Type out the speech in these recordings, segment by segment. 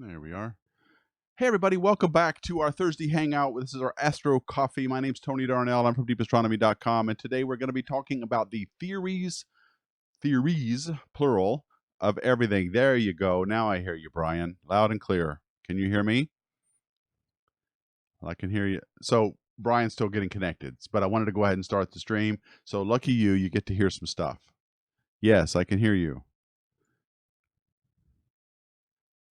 There we are. Hey, everybody. Welcome back to our Thursday Hangout. This is our Astro Coffee. My name's Tony Darnell. I'm from deepastronomy.com. And today we're going to be talking about the theories, plural, of everything. There you go. Now I hear you, Brian. Loud and clear. Can you hear me? I can hear you. So Brian's still getting connected, but I wanted to go ahead and start the stream. So lucky you, you get to hear some stuff. Yes, I can hear you.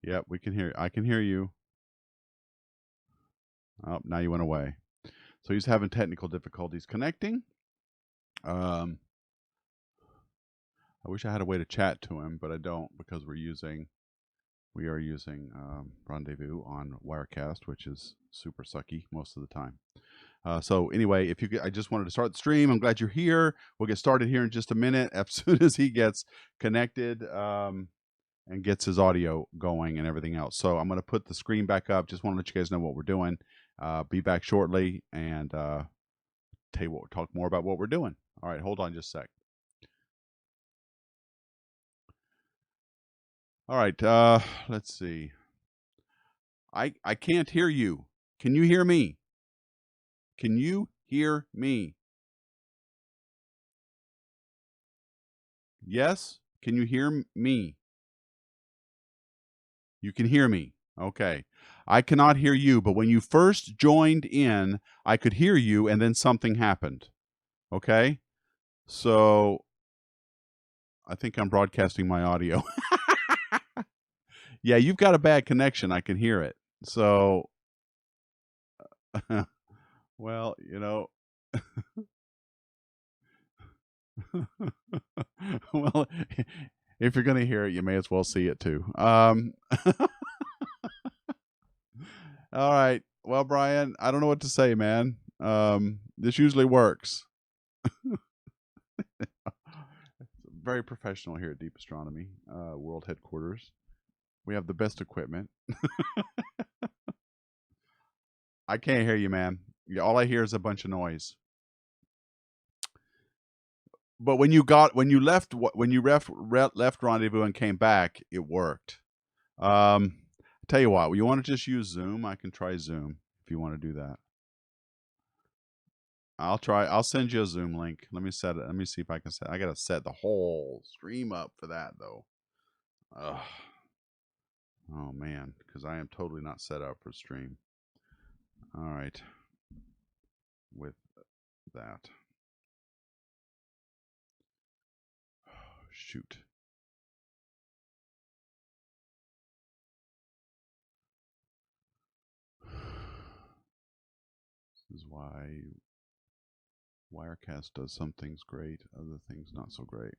Yep, we can hear. I can hear you. Oh, now you went away. So he's having technical difficulties connecting. I wish I had a way to chat to him, but I don't because we are using Rendezvous on Wirecast, which is super sucky most of the time. So anyway, I just wanted to start the stream. I'm glad you're here. We'll get started here in just a minute as soon as he gets connected and gets his audio going and everything else. So I'm going to put the screen back up. Just want to let you guys know what we're doing. Be back shortly and talk more about what we're doing. All right, hold on just a sec. All right, let's see. I can't hear you. Can you hear me? Can you hear me? Yes? Can you hear me? You can hear me. Okay. I cannot hear you, but when you first joined in, I could hear you and then something happened. Okay? So I think I'm broadcasting my audio. Yeah, you've got a bad connection. I can hear it. So, well, well, if you're going to hear it, you may as well see it too. All right. Well, Brian, I don't know what to say, man. This usually works. Very professional here at Deep Astronomy World Headquarters. We have the best equipment. I can't hear you, man. All I hear is a bunch of noise. But when you left Rendezvous and came back, it worked. Tell you what, you want to just use Zoom? I can try Zoom if you want to do that. I'll send you a Zoom link. Let me set it. Let me see if I can set. I gotta set the whole stream up for that though. Ugh. Oh man, because I am totally not set up for stream. All right. With that. Shoot. This is why Wirecast does some things great, other things not so great.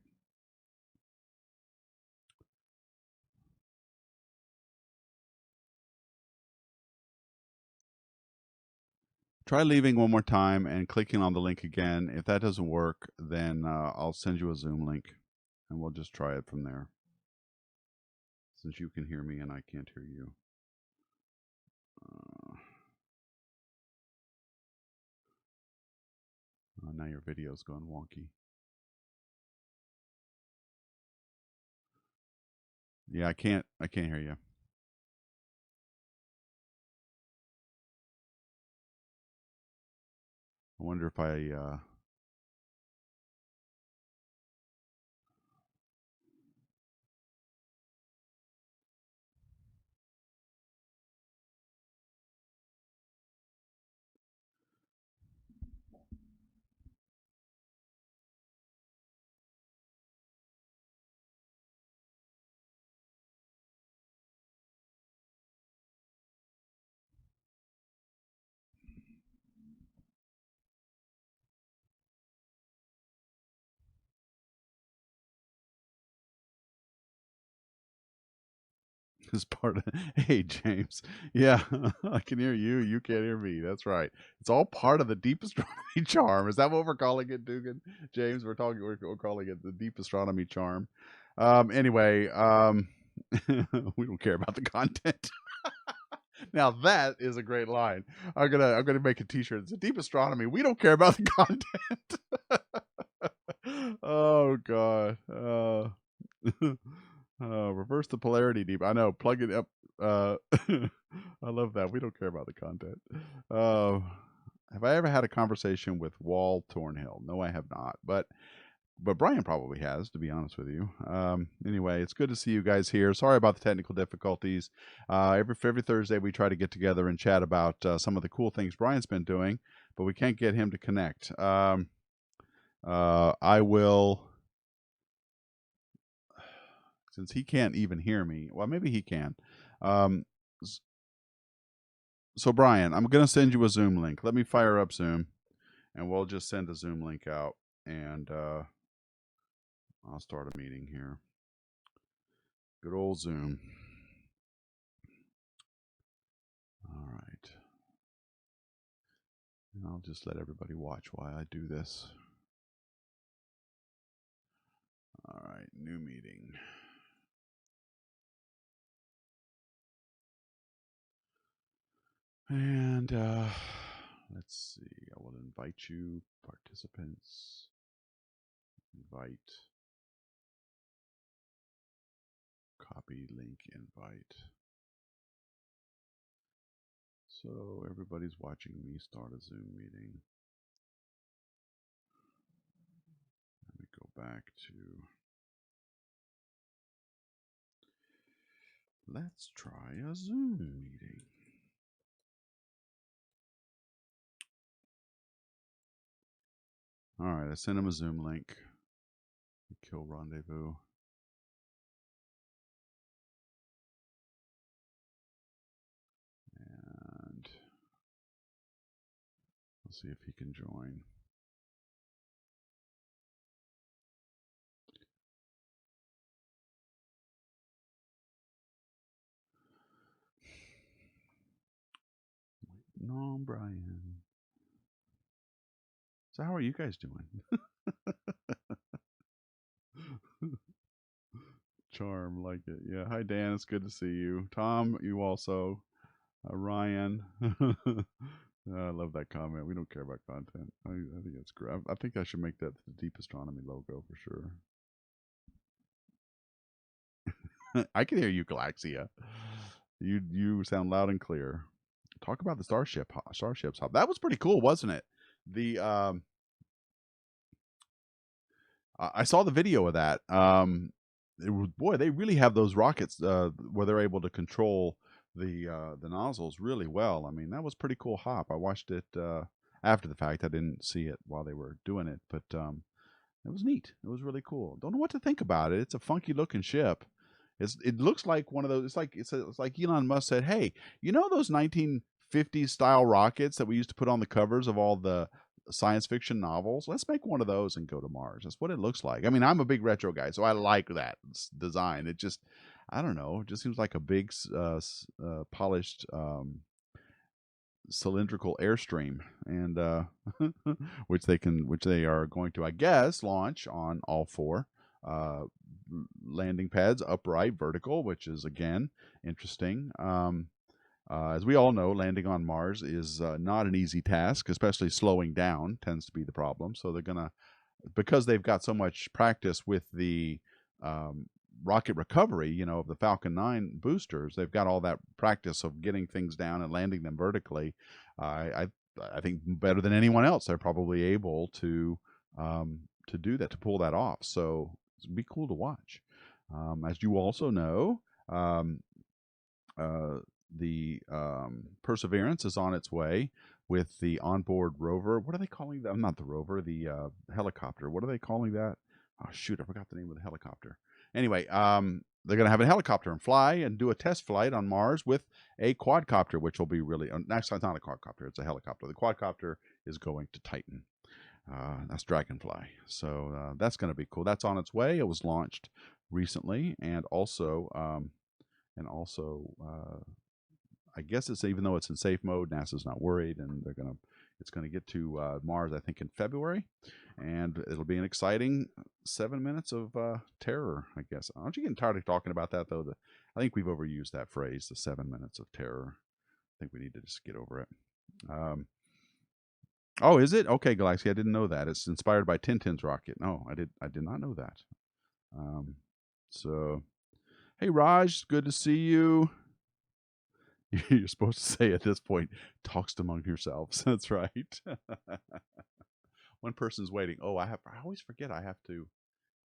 Try leaving one more time and clicking on the link again. If that doesn't work, then I'll send you a Zoom link and we'll just try it from there. Since you can hear me and I can't hear you. Now your video's going wonky. Yeah, I can't hear you. I wonder if I is part of hey James. Yeah, I can hear you. You can't hear me. That's right. It's all part of the deep astronomy charm. Is that what we're calling it, Dugan? James, we're calling it the deep astronomy charm. Anyway, we don't care about the content. Now that is a great line. I'm gonna make a T-shirt. It's a deep astronomy. We don't care about the content. Oh God. Reverse the polarity deep. I know. Plug it up. I love that. We don't care about the content. Uh, have I ever had a conversation with Wal Thornhill? No, I have not. But Brian probably has, to be honest with you. Anyway, it's good to see you guys here. Sorry about the technical difficulties. Every Thursday we try to get together and chat about some of the cool things Brian's been doing, but we can't get him to connect. I will, since he can't even hear me. Well, maybe he can. Um, so Brian, I'm going to send you a Zoom link. Let me fire up Zoom, and we'll just send a Zoom link out, and I'll start a meeting here. Good old Zoom. All right. And I'll just let everybody watch while I do this. All right, new meeting. And let's see. I will invite you, participants. Invite. Copy link invite. So everybody's watching me start a Zoom meeting. Let me go back to. Let's try a Zoom meeting. All right, I sent him a Zoom link. Kill rendezvous. And we'll see if he can join. No, Brian. So how are you guys doing? Charm, like it. Yeah. Hi, Dan. It's good to see you. Tom, you also. Ryan. I love that comment. We don't care about content. I think it's great. I think I should make that the Deep Astronomy logo for sure. I can hear you, Galaxia. You sound loud and clear. Talk about the Starships hop. That was pretty cool, wasn't it? The I saw the video of that. Boy, they really have those rockets where they're able to control the nozzles really well. I mean, that was pretty cool hop. I watched it after the fact. I didn't see it while they were doing it, but it was neat. It was really cool. Don't know what to think about it. It's a funky looking ship. It looks like one of those. It's like Elon Musk said, "Hey, you know those 1950s style rockets that we used to put on the covers of all the science fiction novels? Let's make one of those and go to Mars." That's what it looks like. I mean, I'm a big retro guy, so I like that design. It just, I don't know, it just seems like a big polished cylindrical airstream, and which they are going to, I guess, launch on all four uh, landing pads, upright, vertical, which is again interesting. As we all know, landing on Mars is not an easy task, especially slowing down tends to be the problem. So they're gonna, because they've got so much practice with the um, rocket recovery, of the Falcon 9 boosters, they've got all that practice of getting things down and landing them vertically. I think better than anyone else, they're probably able to do that, to pull that off. So it'd be cool to watch. As you also know, uh, the Perseverance is on its way with the onboard rover. What are they calling that? Not the rover, the helicopter. What are they calling that? Oh shoot, I forgot the name of the helicopter. Anyway, they're going to have a helicopter and fly and do a test flight on Mars with a quadcopter, which will be really. Actually, it's not a quadcopter; it's a helicopter. The quadcopter is going to Titan. That's Dragonfly. So that's going to be cool. That's on its way. It was launched recently, and also I guess it's, even though it's in safe mode, NASA's not worried, and it's gonna get to Mars, I think, in February, and it'll be an exciting 7 minutes of terror. I guess. Aren't you getting tired of talking about that though? I think we've overused that phrase, the 7 minutes of terror. I think we need to just get over it. Oh, is it? Okay, Galaxy. I didn't know that. It's inspired by Tintin's rocket. No, I did not know that. So, hey, Raj, good to see you. You're supposed to say at this point, talks among yourselves. That's right. One person's waiting. Oh, I always forget I have to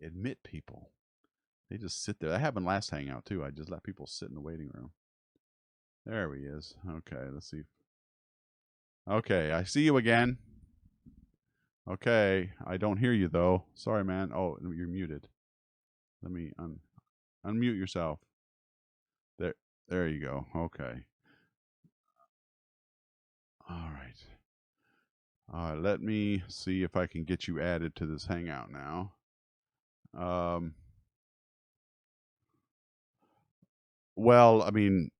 admit people. They just sit there. That happened last hangout too. I just let people sit in the waiting room. There he is. Okay, let's see. Okay, I see you again. Okay, I don't hear you though. Sorry, man. Oh, you're muted. Let me unmute yourself. There you go. Okay. All right. Let me see if I can get you added to this hangout now. Well, I mean,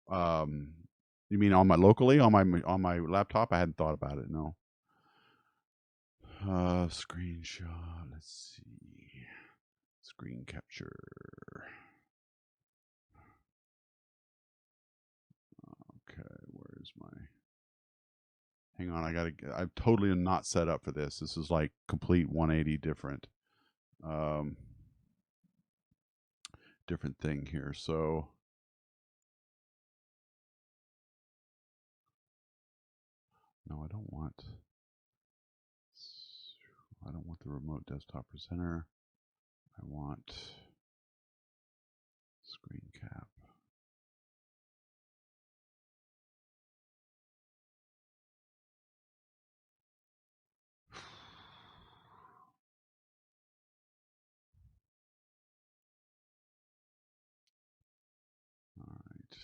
um, you mean on my locally on my laptop? I hadn't thought about it. No. Screenshot. Let's see. Screen capture. Okay, where's my? Hang on, I'm totally not set up for this. This is like complete 180 different. Different thing here. So no, I don't want the remote desktop presenter. I want screen cap. All right.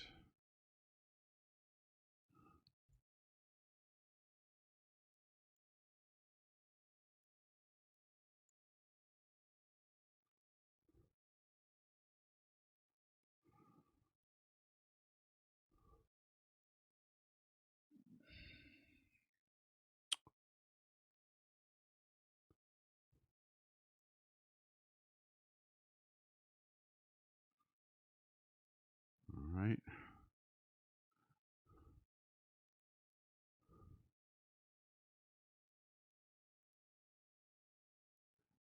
All right.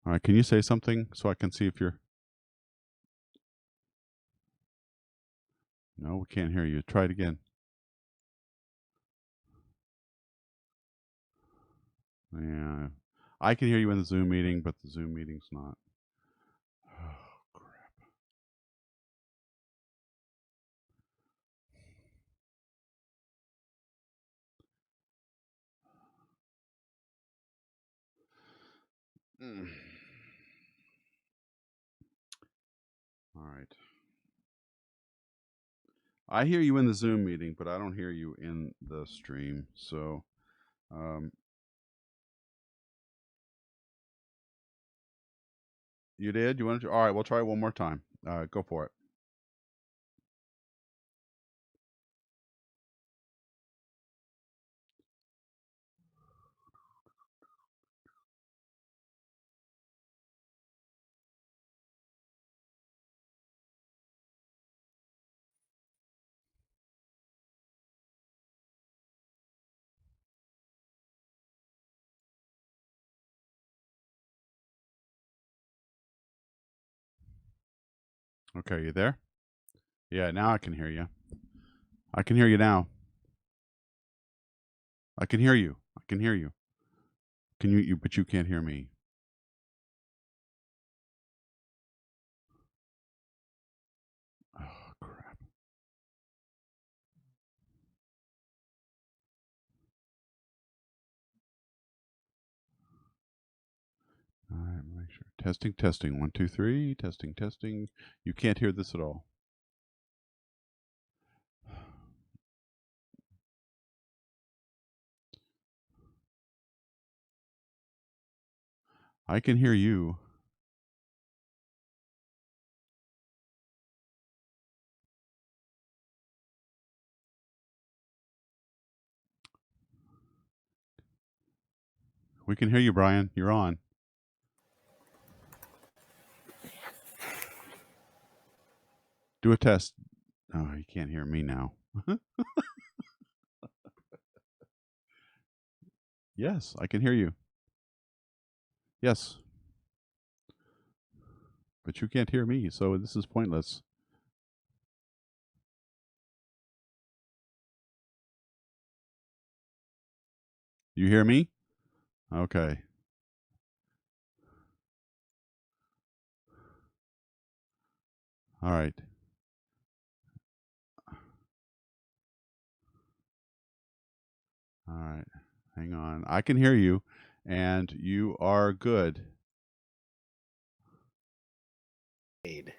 All right. Can you say something so I can see if you're? No, we can't hear you. Try it again. Yeah. I can hear you in the Zoom meeting, but the Zoom meeting's not. Oh, crap. All right. I hear you in the Zoom meeting, but I don't hear you in the stream. So, you did? You wanted to? All right, we'll try it one more time. Go for it. Okay, you there? Yeah, now I can hear you. I can hear you now. I can hear you. I can hear you. Can you but you can't hear me. Oh, crap. All right, make sure. Testing, testing. 1, 2, 3. Testing, testing. You can't hear this at all. I can hear you. We can hear you, Brian. You're on. Do a test. Oh, you can't hear me now. Yes, I can hear you. Yes. But you can't hear me, so this is pointless. You hear me? Okay. All right. All right. Hang on. I can hear you, and you are good. And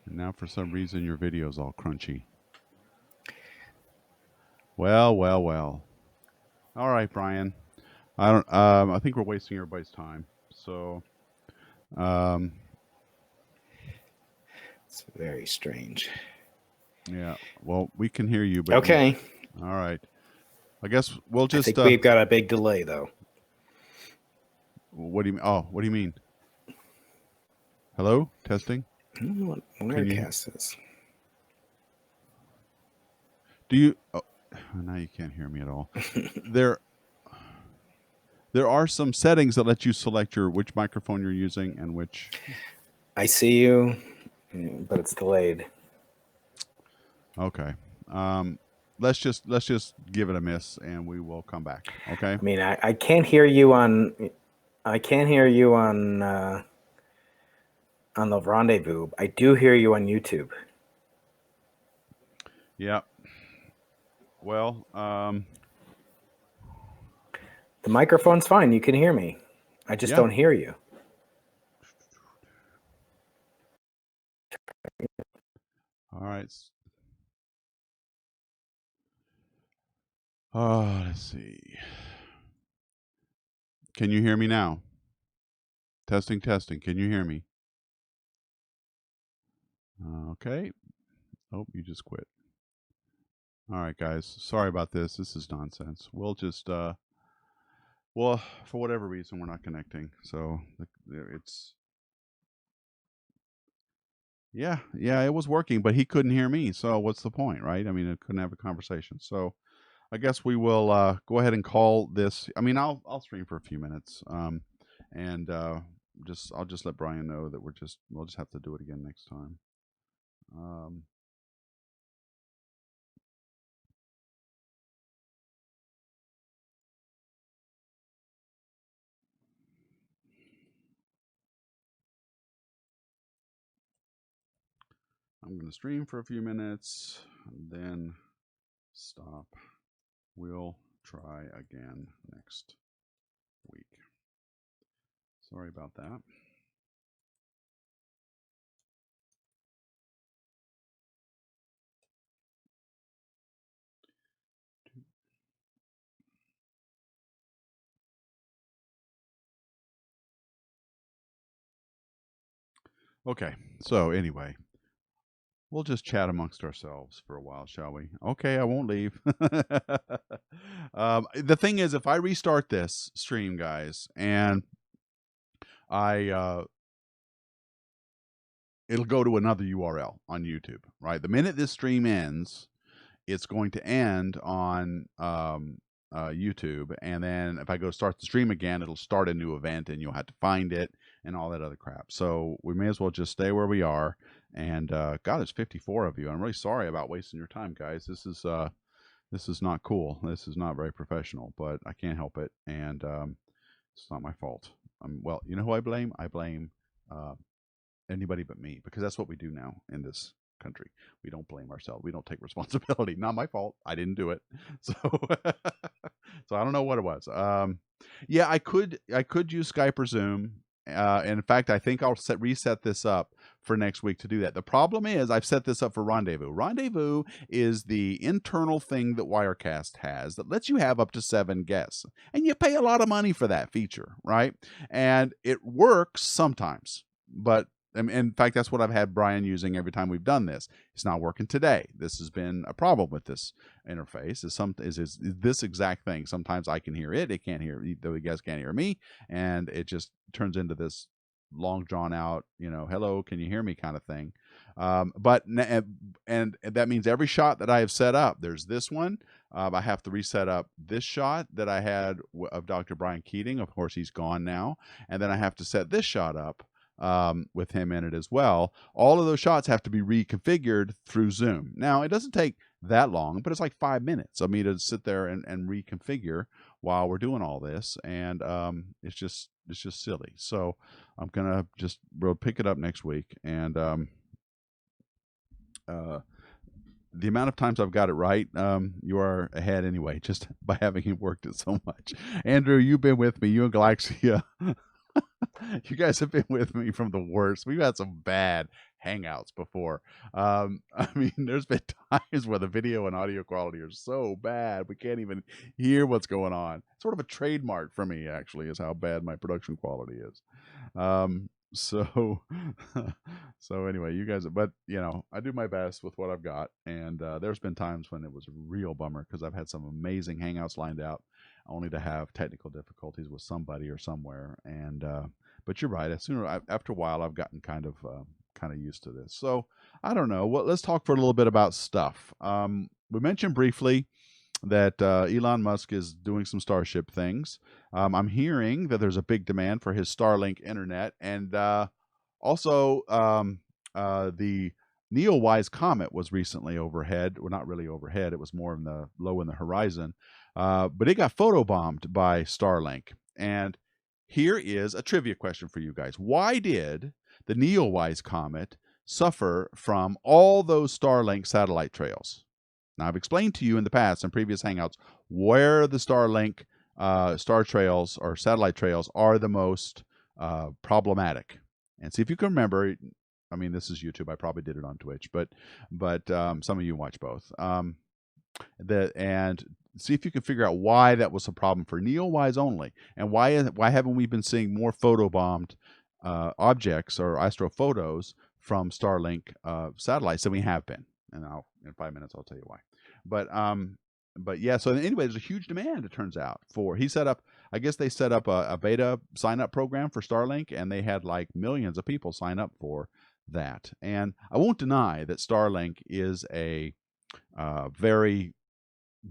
now, for some reason, your video's all crunchy. Well, well, well. All right, Brian. I don't. I think we're wasting everybody's time. So, um, It's very strange. yeah. Well, we can hear you, but Okay. All right. I guess we'll just. I think we've got a big delay, though. What do you mean? Oh, what do you mean? Hello, testing. I don't know what Wirecast is. Do you? Oh, now you can't hear me at all. There are some settings that let you select which microphone you're using and which. I see you, but it's delayed. Okay. Let's just give it a miss, and we will come back. Okay. I mean, I can't hear you on. I can't hear you on the Rendezvous. I do hear you on YouTube. Yeah. Well, the microphone's fine. You can hear me. I just don't hear you. All right. Oh, let's see. Can you hear me now? Testing, testing. Can you hear me? Okay. Oh, you just quit. All right, guys. Sorry about this. This is nonsense. We'll just, well, for whatever reason, we're not connecting. So it's, yeah, it was working, but he couldn't hear me. So what's the point, right? I mean, it couldn't have a conversation. So I guess we will go ahead and call this. I mean, I'll stream for a few minutes, and I'll just let Brian know that we'll just have to do it again next time. I'm going to stream for a few minutes, and then stop. We'll try again next week. Sorry about that. Okay, so anyway, we'll just chat amongst ourselves for a while, shall we? Okay, I won't leave. The thing is, if I restart this stream, guys, and it'll go to another URL on YouTube, right? The minute this stream ends, it's going to end on YouTube, and then if I go start the stream again, it'll start a new event, and you'll have to find it and all that other crap. So we may as well just stay where we are. And God, there's 54 of you. I'm really sorry about wasting your time, guys. This is not cool. This is not very professional, but I can't help it, and it's not my fault. Well, you know who I blame? I blame anybody but me, because that's what we do now in this country. We don't blame ourselves. We don't take responsibility. Not my fault. I didn't do it. So so I don't know what it was. Yeah, I could use Skype or Zoom. And in fact, I think I'll reset this up for next week to do that. The problem is I've set this up for Rendezvous. Rendezvous is the internal thing that Wirecast has that lets you have up to 7 guests. And you pay a lot of money for that feature, right? And it works sometimes, but in fact, that's what I've had Brian using every time we've done this. It's not working today. This has been a problem with this interface. Is this exact thing? Sometimes I can hear it. It can't hear. The guys can't hear me, and it just turns into this long drawn out, hello, can you hear me kind of thing. But that means every shot that I have set up, there's this one. I have to reset up this shot that I had of Dr. Brian Keating. Of course, he's gone now, and then I have to set this shot up with him in it as well. All of those shots have to be reconfigured through Zoom. Now, it doesn't take that long, but it's like 5 minutes of me to sit there and reconfigure while we're doing all this, and it's just silly. So I'm gonna just we'll pick it up next week, and uh, the amount of times I've got it right, you are ahead anyway, just by having worked it so much. Andrew, you've been with me. You and Galaxia, you guys have been with me from the worst. We've had some bad hangouts before. I mean, there's been times where the video and audio quality are so bad we can't even hear what's going on. Sort of a trademark for me, actually, is how bad my production quality is. So so anyway, you guys, but I do my best with what I've got, and there's been times when it was a real bummer because I've had some amazing hangouts lined out only to have technical difficulties with somebody or somewhere. And but you're right, after a while I've gotten kind of used to this. So I don't know. Well, let's talk for a little bit about stuff. We mentioned briefly that Elon Musk is doing some Starship things. I'm hearing that there's a big demand for his Starlink internet, and also the Neowise comet was recently overhead. Well, not really overhead; it was more in the low in the horizon, but it got photobombed by Starlink. And here is a trivia question for you guys: why did the Neowise comet suffer from all those Starlink satellite trails? Now, I've explained to you in the past in previous Hangouts where the Starlink star trails or satellite trails are the most problematic. And see if you can remember. I mean, this is YouTube. I probably did it on Twitch, but some of you watch both. And see if you can figure out why that was a problem for Neowise only, and why haven't we been seeing more photobombed objects or astrophotos from Starlink satellites than we have been? And in 5 minutes I'll tell you why. But yeah. So anyway, there's a huge demand. It turns out he set up. I guess they set up a beta sign up program for Starlink, and they had like millions of people sign up for that. And I won't deny that Starlink is a very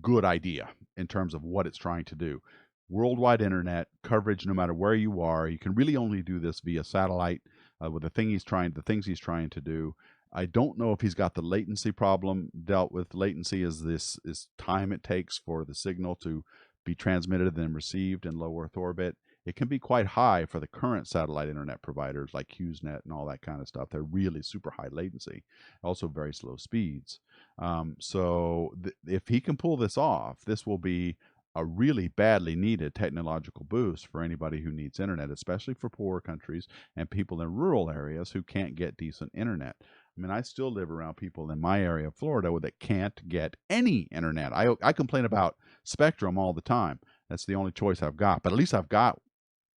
good idea in terms of what it's trying to do. Worldwide internet coverage, no matter where you are. You can really only do this via satellite with the things he's trying to do. I don't know if he's got the latency problem dealt with. Latency is time it takes for the signal to be transmitted and then received in low Earth orbit. It can be quite high for the current satellite internet providers like HughesNet and all that kind of stuff. They're really super high latency, also very slow speeds. If he can pull this off, this will be a really badly needed technological boost for anybody who needs internet, especially for poorer countries and people in rural areas who can't get decent internet. I mean, I still live around people in my area of Florida that can't get any internet. I complain about Spectrum all the time. That's the only choice I've got, but at least I've got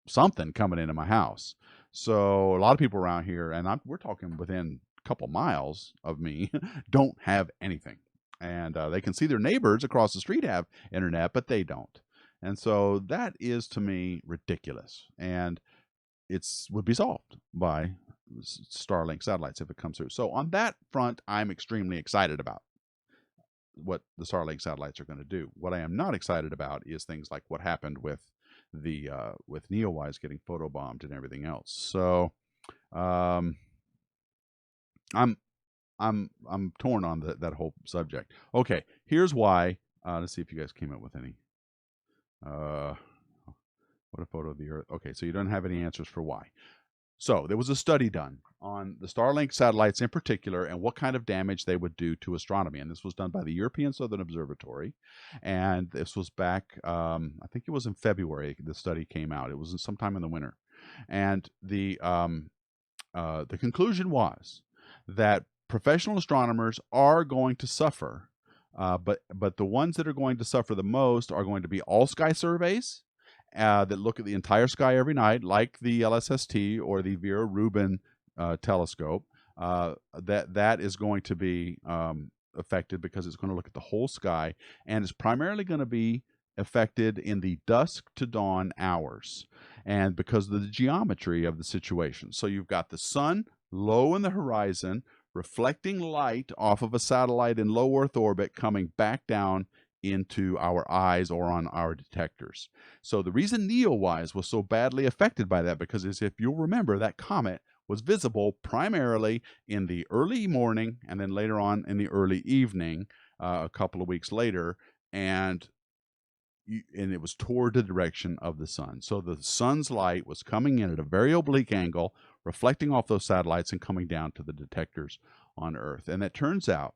something coming into my house. So a lot of people around here, and we're talking within a couple miles of me, don't have anything. And they can see their neighbors across the street have internet, but they don't. And so that is, to me, ridiculous. And would be solved by Starlink satellites if it comes through. So on that front, I'm extremely excited about what the Starlink satellites are going to do. What I am not excited about is things like what happened with Neowise getting photobombed and everything else. So I'm torn on that whole subject. Okay, here's why. Let's see if you guys came up with any. What a photo of the Earth. Okay, so you don't have any answers for why. So there was a study done on the Starlink satellites in particular and what kind of damage they would do to astronomy. And this was done by the European Southern Observatory. And this was back, I think it was in February, the study came out. It was sometime in the winter. And the conclusion was that professional astronomers are going to suffer, but the ones that are going to suffer the most are going to be all sky surveys that look at the entire sky every night, like the LSST or the Vera Rubin telescope. That is going to be affected because it's going to look at the whole sky, and it's primarily going to be affected in the dusk to dawn hours, and because of the geometry of the situation. So you've got the sun low in the horizon, reflecting light off of a satellite in low Earth orbit coming back down into our eyes or on our detectors. So the reason Neowise was so badly affected by that, because if you'll remember, that comet was visible primarily in the early morning and then later on in the early evening, a couple of weeks later. And and it was toward the direction of the sun. So the sun's light was coming in at a very oblique angle, reflecting off those satellites and coming down to the detectors on Earth. And it turns out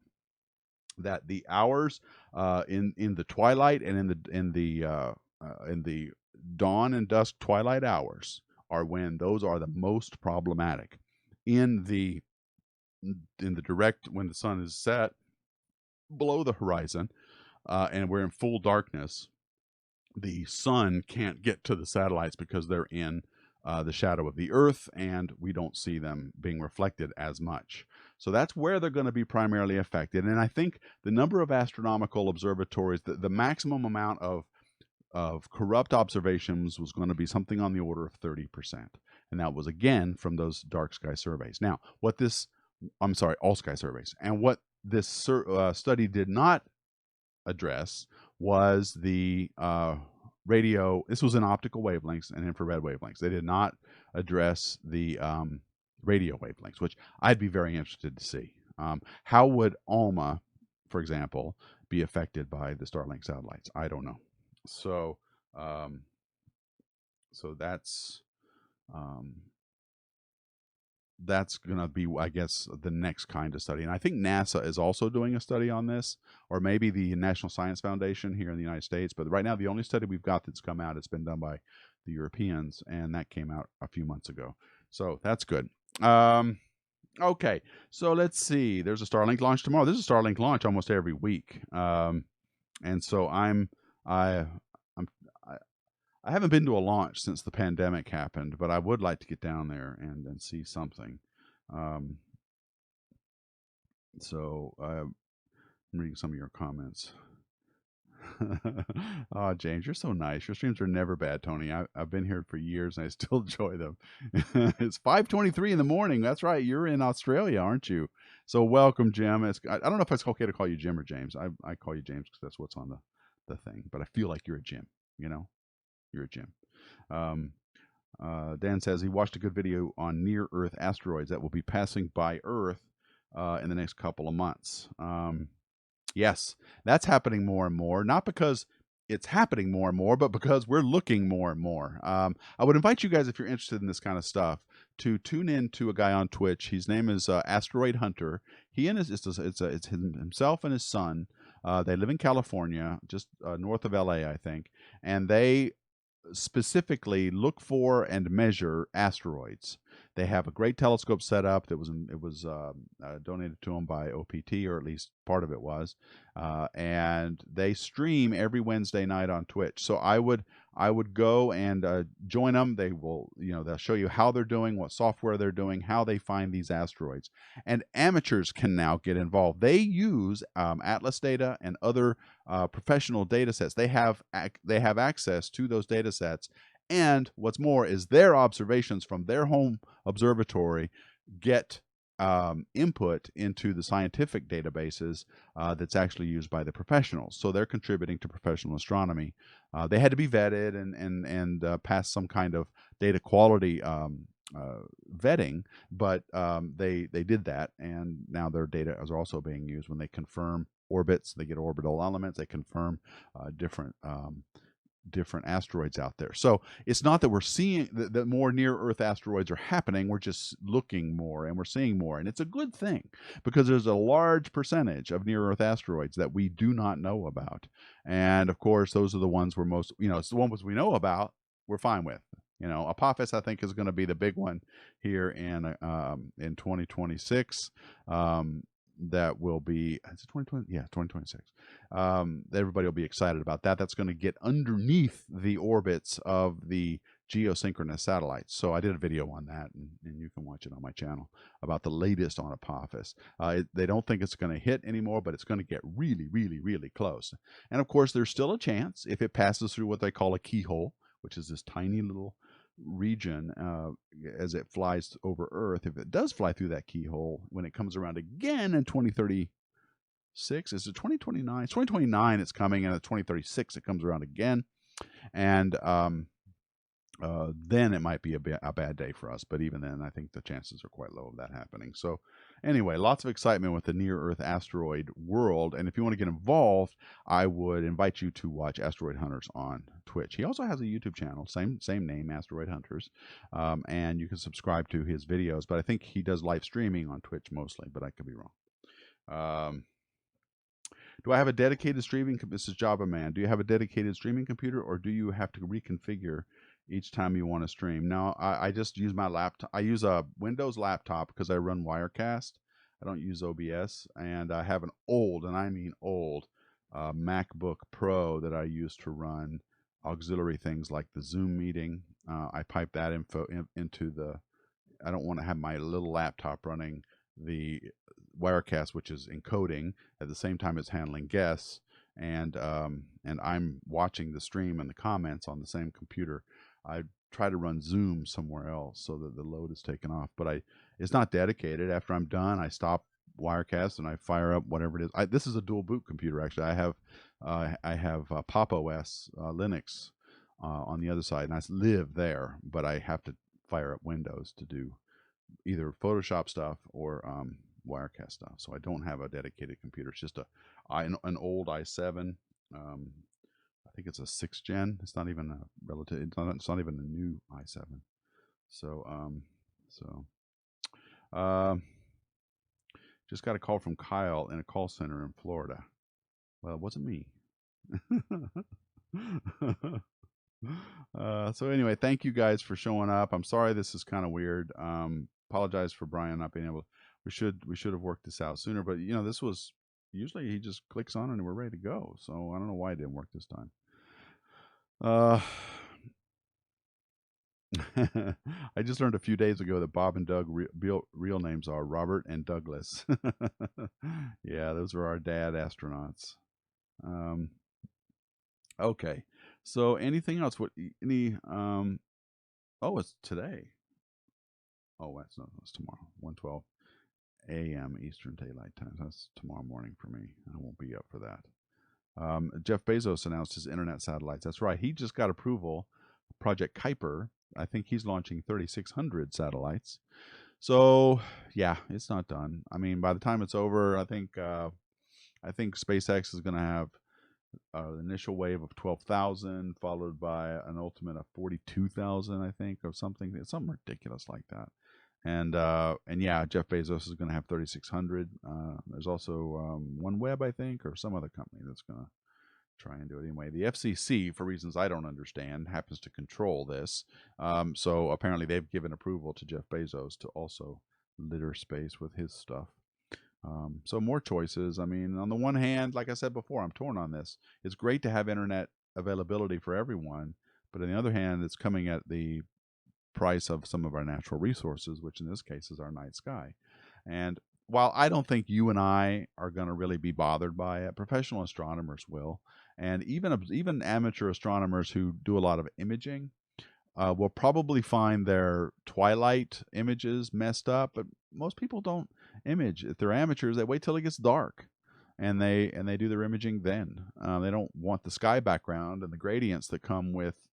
that the hours in the twilight and in the dawn and dusk twilight hours are when those are the most problematic. In the direct, when the sun is set below the horizon and we're in full darkness, the sun can't get to the satellites because they're in the shadow of the Earth, and we don't see them being reflected as much. So that's where they're going to be primarily affected. And I think the number of astronomical observatories, the maximum amount of corrupt observations was going to be something on the order of 30%. And that was, again, from those dark sky surveys. Now, all sky surveys. And what this study did not address was the radio. This was in optical wavelengths and infrared wavelengths. They did not address the radio wavelengths, which I'd be very interested to see. How would ALMA, for example, be affected by the Starlink satellites? I don't know. So, that's going to be, I guess, the next kind of study. And I think NASA is also doing a study on this, or maybe the National Science Foundation here in the United States. But right now, the only study we've got that's come out, it's been done by the Europeans, and that came out a few months ago. So that's good. Okay, so let's see. There's a Starlink launch tomorrow. There's a Starlink launch almost every week. And so I haven't been to a launch since the pandemic happened, but I would like to get down there and see something. So I'm reading some of your comments. Oh, James, you're so nice. Your streams are never bad, Tony. I've been here for years and I still enjoy them. It's 5:23 in the morning. That's right. You're in Australia, aren't you? So welcome, Jim. I don't know if it's okay to call you Jim or James. I call you James because that's what's on the thing. But I feel like you're a Jim, you know? You're a Jim. Dan says he watched a good video on near-Earth asteroids that will be passing by Earth in the next couple of months. Yes, that's happening more and more, not because it's happening more and more, but because we're looking more and more. I would invite you guys, if you're interested in this kind of stuff, to tune in to a guy on Twitch. His name is Asteroid Hunter. He and it's himself and his son. They live in California, just north of LA, I think, and they specifically look for and measure asteroids. They have a great telescope set up that was donated to them by OPT, or at least part of it was, and they stream every Wednesday night on Twitch. So I would go and join them. They will, they'll show you how they're doing, what software they're doing, how they find these asteroids. And amateurs can now get involved. They use Atlas data and other professional data sets. They have access to those data sets. And what's more is their observations from their home observatory get input into the scientific databases that's actually used by the professionals. So they're contributing to professional astronomy. They had to be vetted and pass some kind of data quality vetting, but they did that, and now their data is also being used when they confirm orbits. They get orbital elements. They confirm different asteroids out there. So it's not that we're seeing that more near-Earth asteroids are happening. We're just looking more and we're seeing more. And it's a good thing because there's a large percentage of near-Earth asteroids that we do not know about. And of course, those are the ones we're most, it's the ones we know about, we're fine with. Apophis, I think, is going to be the big one here in 2026. That will be, is it 2020? Yeah, 2026. Everybody will be excited about that. That's going to get underneath the orbits of the geosynchronous satellites. So I did a video on that, and you can watch it on my channel about the latest on Apophis. They don't think it's going to hit anymore, but it's going to get really, really, really close. And of course, there's still a chance if it passes through what they call a keyhole, which is this tiny little region as it flies over Earth. If it does fly through that keyhole, when it comes around again in 2036, is it 2029? It's 2029 it's coming, and at 2036 it comes around again. And then it might be a bad day for us. But even then, I think the chances are quite low of that happening. So, anyway, lots of excitement with the near Earth asteroid world. And if you want to get involved, I would invite you to watch Asteroid Hunters on Twitch. He also has a YouTube channel, same name, Asteroid Hunters, and you can subscribe to his videos. But I think he does live streaming on Twitch mostly, but I could be wrong. Do I have a dedicated streaming? This is Java Man. Do you have a dedicated streaming computer, or do you have to reconfigure each time you want to stream? Now, I just use my laptop. I use a Windows laptop because I run Wirecast. I don't use OBS, and I have an old, and I mean old, MacBook Pro that I use to run auxiliary things like the Zoom meeting. I pipe that info into the. I don't want to have my little laptop running the Wirecast, which is encoding at the same time as handling guests, and I'm watching the stream and the comments on the same computer. I try to run Zoom somewhere else so that the load is taken off, but it's not dedicated. After I'm done, I stop Wirecast and I fire up whatever it is. This is a dual boot computer actually. I have Pop OS Linux on the other side, and I live there, but I have to fire up Windows to do either Photoshop stuff or Wirecast stuff. So I don't have a dedicated computer. It's just an old i7. I think it's a 6th gen. It's not even a relative. It's not even a new i7. So just got a call from Kyle in a call center in Florida. Well, it wasn't me. So anyway, thank you guys for showing up. I'm sorry this is kind of weird. Apologize for Brian not being able. We should have worked this out sooner, but this was usually he just clicks on and we're ready to go. So I don't know why it didn't work this time. I just learned a few days ago that Bob and Doug real names are Robert and Douglas. Yeah, those were our dad astronauts. Okay. So anything else? Oh, it's today. Oh, that's tomorrow. 1:12 a.m. Eastern Daylight Time. That's tomorrow morning for me. I won't be up for that. Jeff Bezos announced his internet satellites. That's right. He just got approval. Project Kuiper. I think he's launching 3,600 satellites. So yeah, it's not done. I mean, by the time it's over, I think SpaceX is going to have an initial wave of 12,000, followed by an ultimate of 42,000, I think, or something. It's something ridiculous like that. And yeah, Jeff Bezos is going to have 3,600. There's also OneWeb, I think, or some other company that's going to try and do it anyway. The FCC, for reasons I don't understand, happens to control this. So apparently they've given approval to Jeff Bezos to also litter space with his stuff. So more choices. I mean, on the one hand, like I said before, I'm torn on this. It's great to have internet availability for everyone, but on the other hand, it's coming at the price of some of our natural resources, which in this case is our night sky. And while I don't think you and I are going to really be bothered by it, professional astronomers will, and even amateur astronomers who do a lot of imaging will probably find their twilight images messed up. But most people don't image. If they're amateurs, they wait till it gets dark, and they do their imaging then. They don't want the sky background and the gradients that come with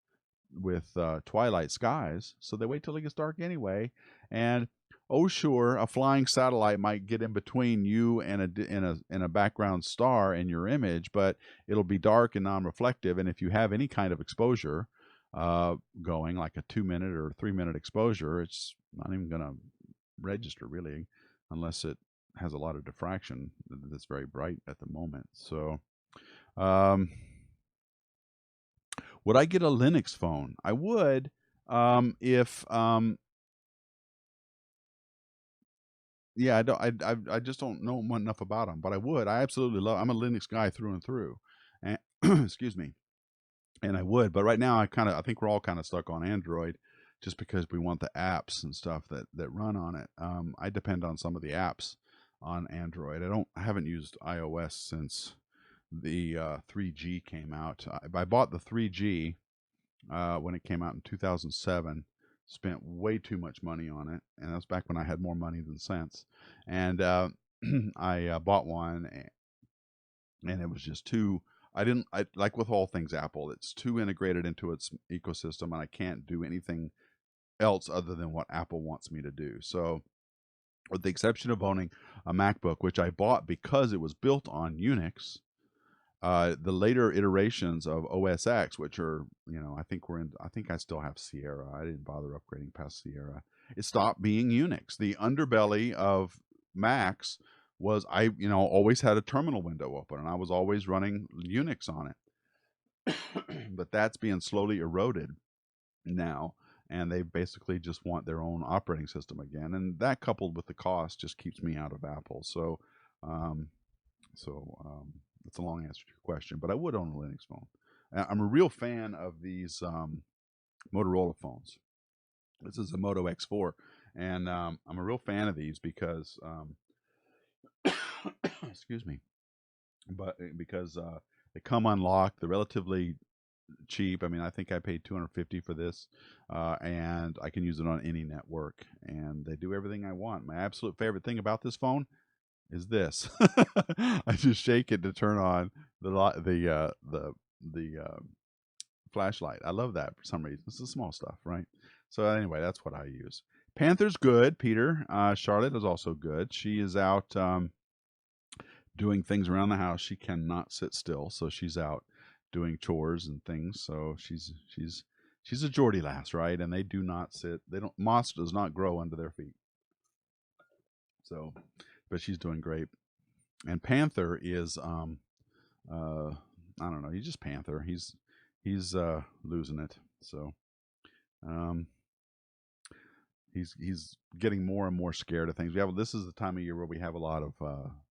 twilight skies, so they wait till it gets dark anyway. And oh, sure, a flying satellite might get in between you and a background star in your image, but it'll be dark and non-reflective. And if you have any kind of exposure going, like a 2-minute or 3-minute exposure, it's not even going to register really, unless it has a lot of diffraction that's very bright at the moment. So would I get a Linux phone? I would, if yeah, I just don't know enough about them, but I would. I absolutely love. I'm a Linux guy through and through, and excuse me, and I would. But right now, I think we're all kind of stuck on Android, just because we want the apps and stuff that run on it. I depend on some of the apps on Android. I haven't used iOS since the 3G came out. I bought the 3G when it came out in 2007. Spent way too much money on it, and that's back when I had more money than sense. And I bought one, and it was just too. I didn't I like with all things Apple, it's too integrated into its ecosystem, and I can't do anything else other than what Apple wants me to do. So, with the exception of owning a MacBook, which I bought because it was built on Unix, the later iterations of OS X, which are, I think I still have Sierra. I didn't bother upgrading past Sierra. It stopped being Unix. The underbelly of Macs was always had a terminal window open, and I was always running Unix on it. But that's being slowly eroded now, and they basically just want their own operating system again, and that coupled with the cost just keeps me out of Apple. Um, so that's a long answer to your question, but I would own a Linux phone. I'm a real fan of these Motorola phones. This is a Moto X4, and I'm a real fan of these because, excuse me, but because they come unlocked, they're relatively cheap. I mean, I think I paid 250 for this, and I can use it on any network, and they do everything I want. My absolute favorite thing about this phone is this. I just shake it to turn on the flashlight. I love that for some reason. This is small stuff, right? So anyway, that's what I use. Panther's good, Peter. Charlotte is also good. She is out doing things around the house. She cannot sit still, so she's out doing chores and things. So she's a Geordie lass, right? And they do not sit. They don't. Moss does not grow under their feet. So, but she's doing great. And Panther is I don't know. He's just Panther. He's losing it. So um, he's getting more and more scared of things. This is the time of year where we have a lot of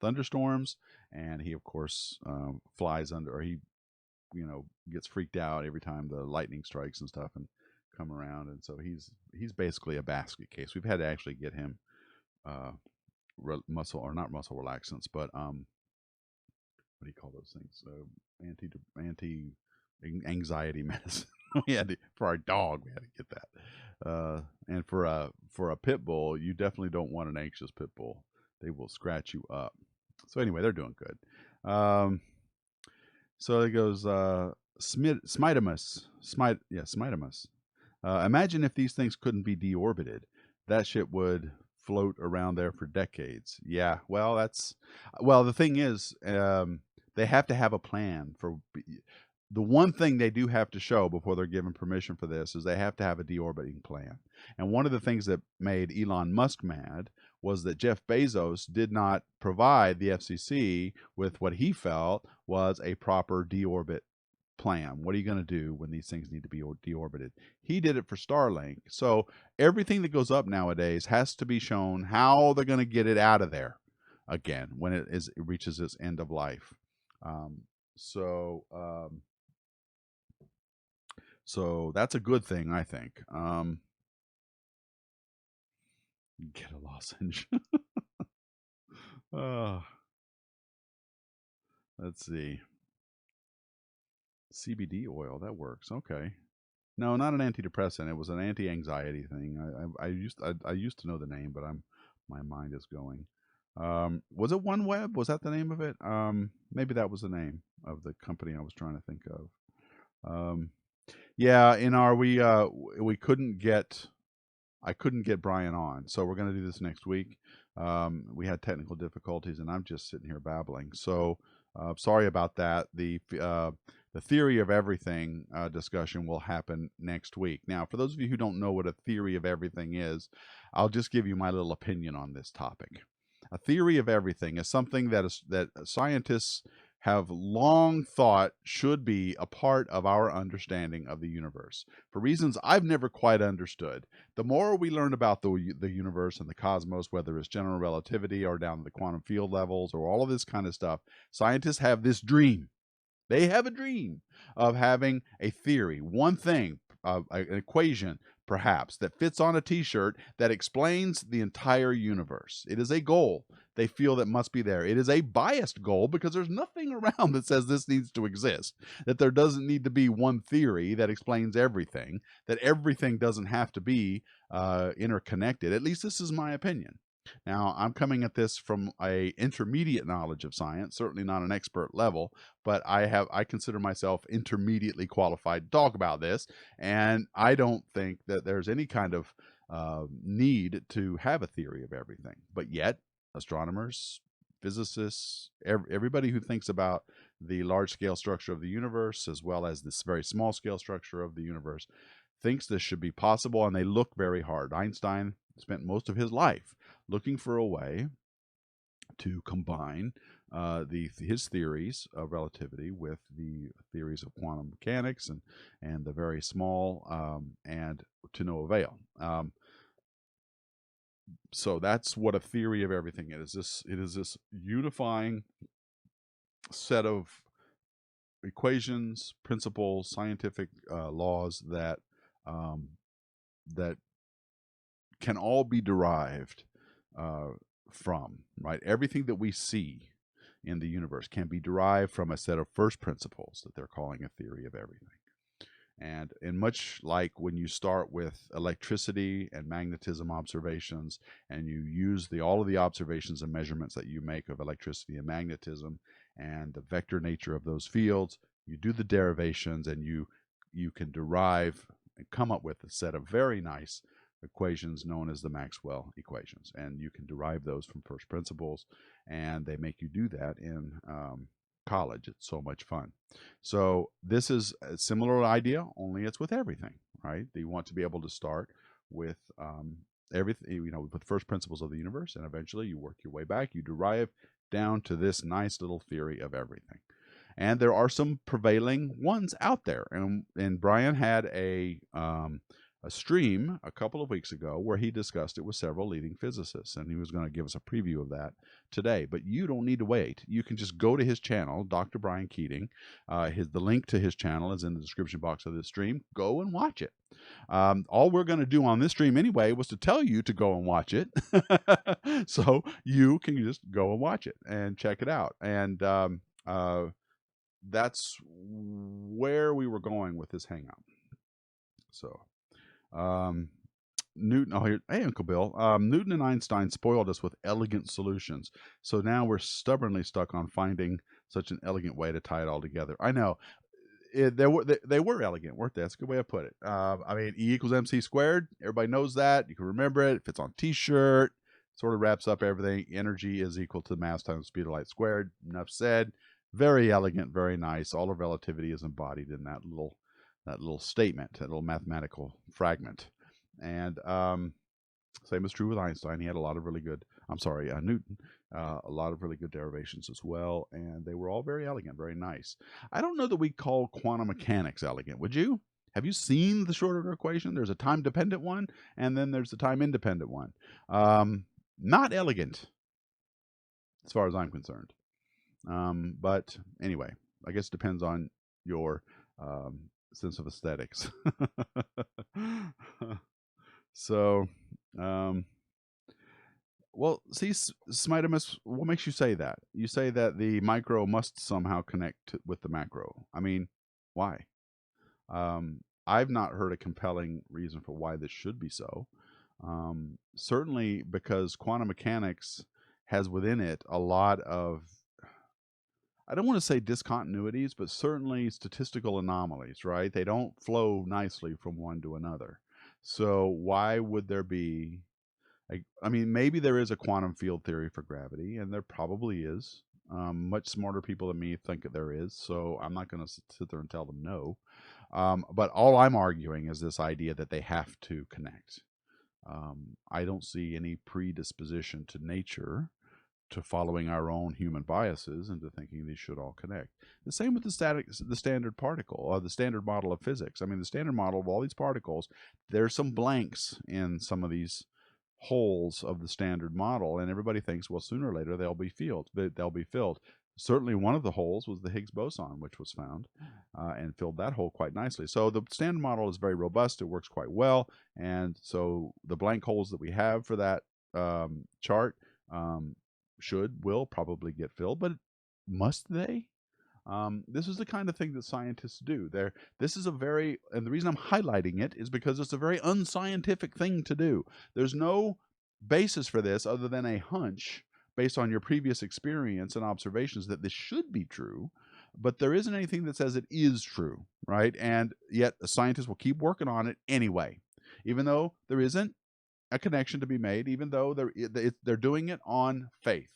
thunderstorms, and he of course flies under, or he gets freaked out every time the lightning strikes and stuff and come around, and so he's basically a basket case. We've had to actually get him muscle, or not muscle relaxants, but what do you call those things? Anti anxiety medicine. We had to, for our dog. We had to get that. And for a pit bull, you definitely don't want an anxious pit bull. They will scratch you up. So anyway, they're doing good. So it goes Smitimus. Smitimus. Imagine if these things couldn't be deorbited. That shit would float around there for decades. Yeah, well, the thing is, they have to have a plan for. The one thing they do have to show before they're given permission for this is they have to have a deorbiting plan. And one of the things that made Elon Musk mad was that Jeff Bezos did not provide the FCC with what he felt was a proper deorbit plan. What are you going to do when these things need to be deorbited? He did it for Starlink. So everything that goes up nowadays has to be shown how they're going to get it out of there again when it reaches its end of life. So that's a good thing, I think. Get a lozenge. Let's see. CBD oil, that works. Okay. No, not an antidepressant. It was an anti-anxiety thing. I used to know the name, but my mind is going. Was it OneWeb? Was that the name of it? Maybe that was the name of the company I was trying to think of. Yeah, in our we couldn't get I couldn't get Brian on, so we're going to do this next week. We had technical difficulties, and I'm just sitting here babbling. So sorry about that. The theory of everything discussion will happen next week. Now, for those of you who don't know what a theory of everything is, I'll just give you my little opinion on this topic. A theory of everything is something that scientists have long thought should be a part of our understanding of the universe for reasons I've never quite understood. The more we learn about the universe and the cosmos, whether it's general relativity or down to the quantum field levels or all of this kind of stuff, scientists have this dream. They have a dream of having a theory, one thing, an equation, perhaps, that fits on a t-shirt that explains the entire universe. It is a goal they feel that must be there. It is a biased goal because there's nothing around that says this needs to exist, that there doesn't need to be one theory that explains everything, that everything doesn't have to be interconnected. At least this is my opinion. Now, I'm coming at this from a intermediate knowledge of science, certainly not an expert level, but I consider myself intermediately qualified to talk about this, and I don't think that there's any kind of need to have a theory of everything. But yet, astronomers, physicists, everybody who thinks about the large scale structure of the universe as well as this very small scale structure of the universe thinks this should be possible, and they look very hard. Einstein spent most of his life looking for a way to combine his theories of relativity with the theories of quantum mechanics and the very small, and to no avail. So that's what a theory of everything is. It is this unifying set of equations, principles, scientific laws um, that can all be derived uh, from, right? Everything that we see in the universe can be derived from a set of first principles that they're calling a theory of everything. And much like when you start with electricity and magnetism observations, and you use all of the observations and measurements that you make of electricity and magnetism and the vector nature of those fields, you do the derivations, and you can derive and come up with a set of very nice equations known as the Maxwell equations, and you can derive those from first principles, and they make you do that in college. It's so much fun. So this is a similar idea, only it's with everything, right? You want to be able to start with everything, with first principles of the universe, and eventually you work your way back. You derive down to this nice little theory of everything. And there are some prevailing ones out there. And Brian had a stream a couple of weeks ago where he discussed it with several leading physicists, and he was going to give us a preview of that today. But you don't need to wait. You can just go to his channel, Dr. Brian Keating. The link to his channel is in the description box of this stream. Go and watch it. All we're going to do on this stream anyway was to tell you to go and watch it. So you can just go and watch it and check it out. And that's where we were going with this hangout. So Newton, hey, Uncle Bill. Newton and Einstein spoiled us with elegant solutions. So now we're stubbornly stuck on finding such an elegant way to tie it all together. I know. They were elegant, weren't they? That's a good way to put it. I mean, E equals MC squared. Everybody knows that. You can remember it. It fits on T-shirt. Sort of wraps up everything. Energy is equal to mass times speed of light squared. Enough said. Very elegant, very nice. All of relativity is embodied in that little statement, that little mathematical fragment. And same is true with Einstein. He had a lot of really good, Newton, a lot of really good derivations as well. And they were all very elegant, very nice. I don't know that we call quantum mechanics elegant, would you? Have you seen the short-order equation? There's a time-dependent one, and then there's the time-independent one. Not elegant, as far as I'm concerned. But anyway, I guess it depends on your sense of aesthetics. So, well, see, Smidemus, what makes you say that? You say that the micro must somehow connect with the macro. I mean, why? I've not heard a compelling reason for why this should be so. Certainly because quantum mechanics has within it a lot of, I don't want to say discontinuities, but certainly statistical anomalies, right? They don't flow nicely from one to another. So why would there be, I mean, maybe there is a quantum field theory for gravity, and there probably is. Much smarter people than me think that there is, so I'm not going to sit there and tell them no. But all I'm arguing is this idea that they have to connect. I don't see any predisposition to nature to following our own human biases into thinking these should all connect. The same with the standard particle, or the standard model of physics. I mean, the standard model of all these particles, there's some blanks in some of these holes of the standard model, and everybody thinks, well, sooner or later they'll be filled. Certainly, one of the holes was the Higgs boson, which was found and filled that hole quite nicely. So the standard model is very robust; it works quite well, and so the blank holes that we have for that chart will probably get filled, but must they? This is the kind of thing that scientists do. This is and the reason I'm highlighting it is because it's a very unscientific thing to do. There's no basis for this other than a hunch based on your previous experience and observations that this should be true, but there isn't anything that says it is true, right? And yet scientists will keep working on it anyway, even though there isn't a connection to be made, even though they're doing it on faith.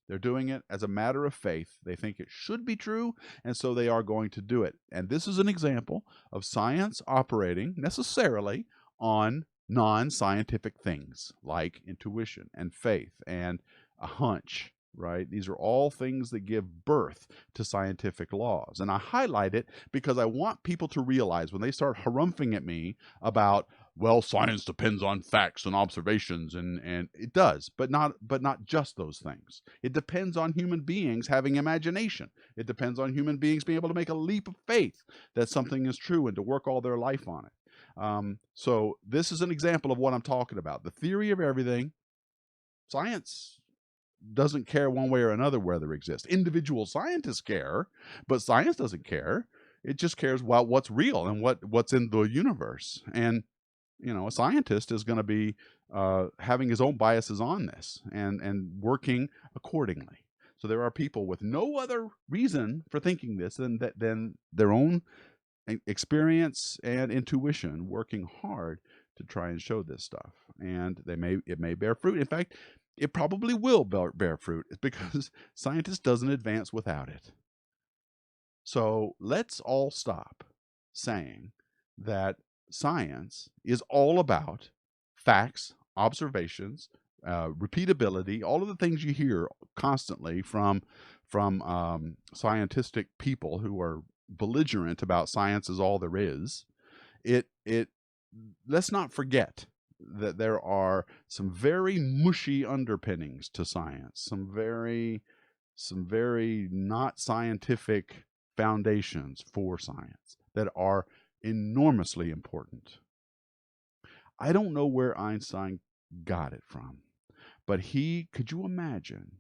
They're doing it as a matter of faith. They think it should be true, and so they are going to do it. And this is an example of science operating necessarily on non-scientific things like intuition and faith and a hunch, right? These are all things that give birth to scientific laws. And I highlight it because I want people to realize when they start harumphing at me about, well, science depends on facts and observations, and it does, but not just those things. It depends on human beings having imagination. It depends on human beings being able to make a leap of faith that something is true and to work all their life on it. So this is an example of what I'm talking about. The theory of everything. Science doesn't care one way or another whether it exists. Individual scientists care, but science doesn't care. It just cares about what's real and what's in the universe. And a scientist is going to be having his own biases on this and working accordingly. So there are people with no other reason for thinking this than their own experience and intuition working hard to try and show this stuff. And it may bear fruit. In fact, it probably will bear fruit because scientists doesn't advance without it. So let's all stop saying that science is all about facts, observations, repeatability, all of the things you hear constantly from scientific people who are belligerent about science is all there is. It let's not forget that there are some very mushy underpinnings to science, some very not scientific foundations for science that are enormously important. I don't know where Einstein got it from, but could you imagine?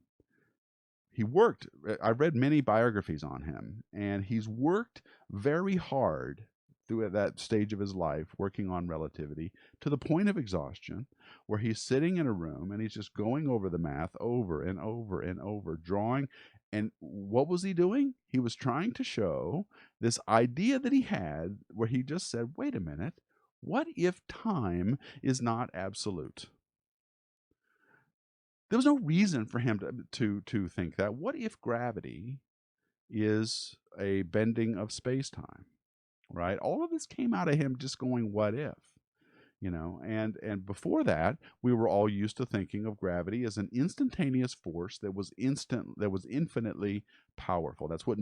He worked, I read many biographies on him, and he's worked very hard through that stage of his life, working on relativity to the point of exhaustion, where he's sitting in a room and he's just going over the math over and over and over, drawing. And what was he doing? He was trying to show this idea that he had where he just said, wait a minute, what if time is not absolute? There was no reason for him to think that. What if gravity is a bending of space-time, right? All of this came out of him just going, what if? And before that, we were all used to thinking of gravity as an instantaneous force that was infinitely powerful. That's what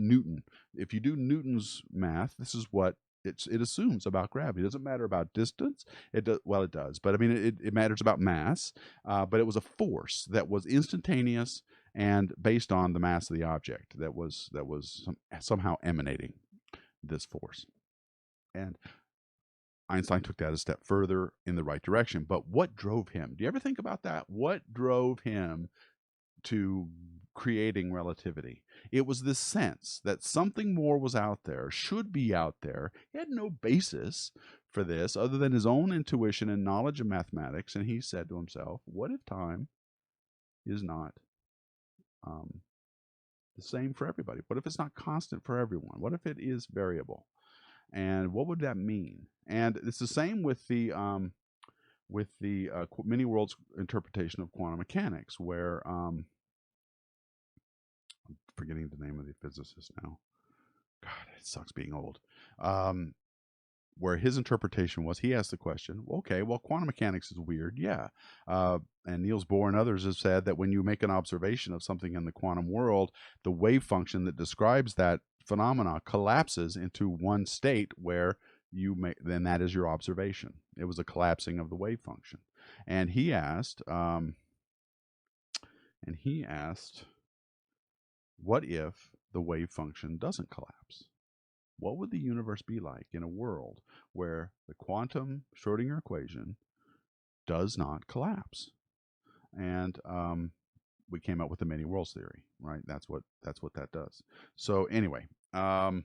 if you do Newton's math, this is what it assumes about gravity. It doesn't matter about distance. It does, but I mean, it matters about mass. But it was a force that was instantaneous and based on the mass of the object that was somehow emanating this force. And Einstein took that a step further in the right direction. But what drove him? Do you ever think about that? What drove him to creating relativity? It was this sense that something more was out there, should be out there. He had no basis for this other than his own intuition and knowledge of mathematics. And he said to himself, what if time is not the same for everybody? What if it's not constant for everyone? What if it is variable? And what would that mean? And it's the same with the many worlds interpretation of quantum mechanics, where I'm forgetting the name of the physicist now. God, it sucks being old. Where his interpretation was, he asked the question, okay, well, quantum mechanics is weird, yeah. And Niels Bohr and others have said that when you make an observation of something in the quantum world, the wave function that describes that phenomena collapses into one state where then that is your observation. It was a collapsing of the wave function. And he asked, what if the wave function doesn't collapse? What would the universe be like in a world where the quantum Schrodinger equation does not collapse? And we came up with the many worlds theory, right? That's what that does. So anyway, I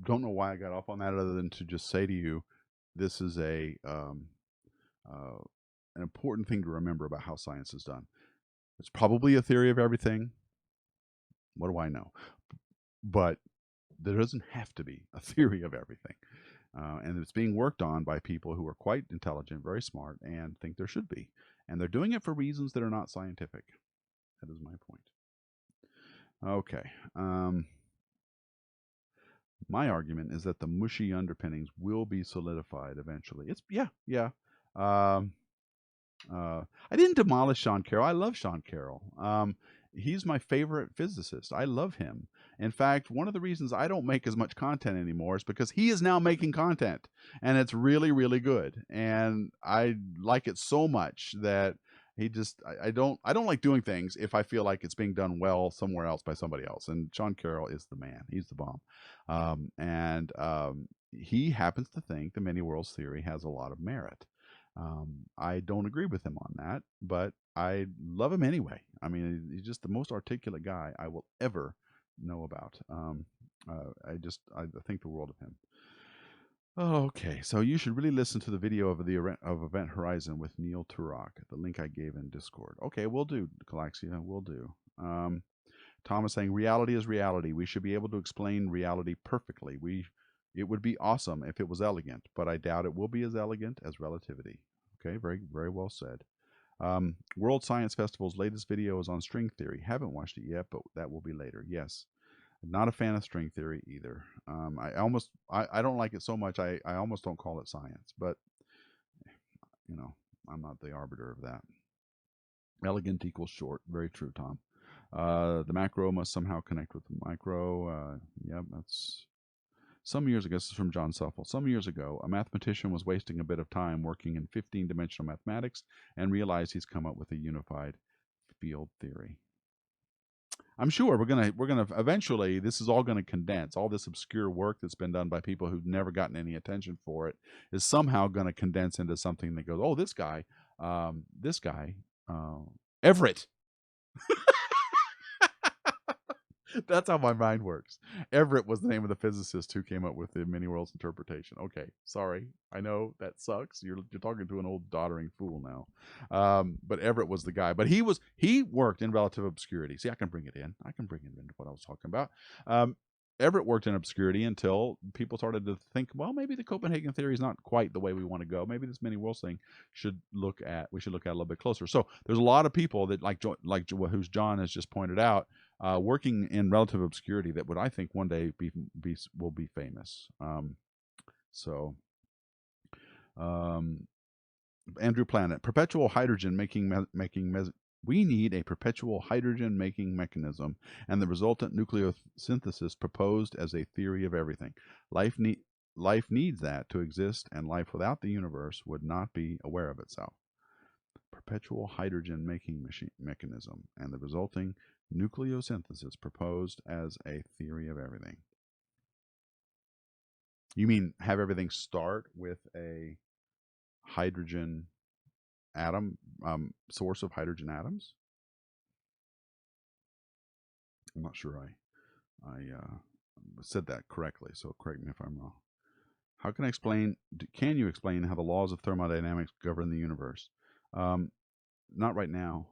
don't know why I got off on that other than to just say to you, this is an important thing to remember about how science is done. It's probably a theory of everything. What do I know? But there doesn't have to be a theory of everything. And it's being worked on by people who are quite intelligent, very smart, and think there should be. And they're doing it for reasons that are not scientific. That is my point. Okay. My argument is that the mushy underpinnings will be solidified eventually. It's yeah. Um, I didn't demolish Sean Carroll. I love Sean Carroll. He's my favorite physicist. I love him. In fact, one of the reasons I don't make as much content anymore is because he is now making content, and it's really, really good. And I like it so much that I don't like doing things if I feel like it's being done well somewhere else by somebody else. And Sean Carroll is the man. He's the bomb. He happens to think the many worlds theory has a lot of merit. I don't agree with him on that, but I love him anyway. I mean, he's just the most articulate guy I will ever know about. I think the world of him. Okay, so you should really listen to the video of Event Horizon with Neil Turok. The link I gave in Discord. Okay, we'll do, Galaxia. We'll do. Tom is saying reality is reality. We should be able to explain reality perfectly. It would be awesome if it was elegant, but I doubt it will be as elegant as relativity. Okay, very, very well said. World Science Festival's latest video is on string theory. Haven't watched it yet, but that will be later. Yes. Not a fan of string theory either. I don't like it so much, I almost don't call it science, but, I'm not the arbiter of that. Elegant equals short. Very true, Tom. The macro must somehow connect with the micro. Yeah, that's some years ago. This is from John Suffel. Some years ago, a mathematician was wasting a bit of time working in 15-dimensional mathematics and realized he's come up with a unified field theory. I'm sure we're gonna eventually, this is all gonna condense. All this obscure work that's been done by people who've never gotten any attention for it is somehow gonna condense into something that goes, oh, this guy, Everett. That's how my mind works. Everett was the name of the physicist who came up with the many worlds interpretation. Okay, sorry, I know that sucks. You're talking to an old doddering fool now. But Everett was the guy. But he worked in relative obscurity. See, I can bring it in. I can bring it into what I was talking about. Everett worked in obscurity until people started to think, well, maybe the Copenhagen theory is not quite the way we want to go. Maybe this many worlds thing we should look at a little bit closer. So there's a lot of people that like who's John has just pointed out, working in relative obscurity that would, I think, one day will be famous. Andrew Planet, perpetual hydrogen we need a perpetual hydrogen making mechanism and the resultant nucleosynthesis proposed as a theory of everything. Life needs that to exist, and life without the universe would not be aware of itself. Perpetual hydrogen making mechanism and the resulting nucleosynthesis proposed as a theory of everything. You mean have everything start with a hydrogen atom, source of hydrogen atoms? I'm not sure I said that correctly, so correct me if I'm wrong. How can can you explain how the laws of thermodynamics govern the universe? Not right now.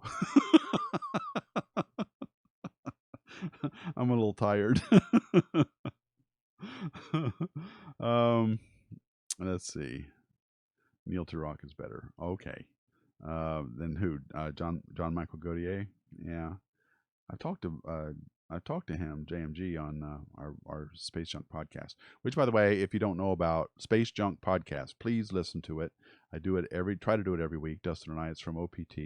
I'm a little tired. Let's see. Neil Turok is better. Okay. Then who? John Michael Gaudier. Yeah, I talked to him, JMG, on our Space Junk podcast. Which, by the way, if you don't know about Space Junk podcast, please listen to it. I try to do it every week. Dustin and I. It's from OPT,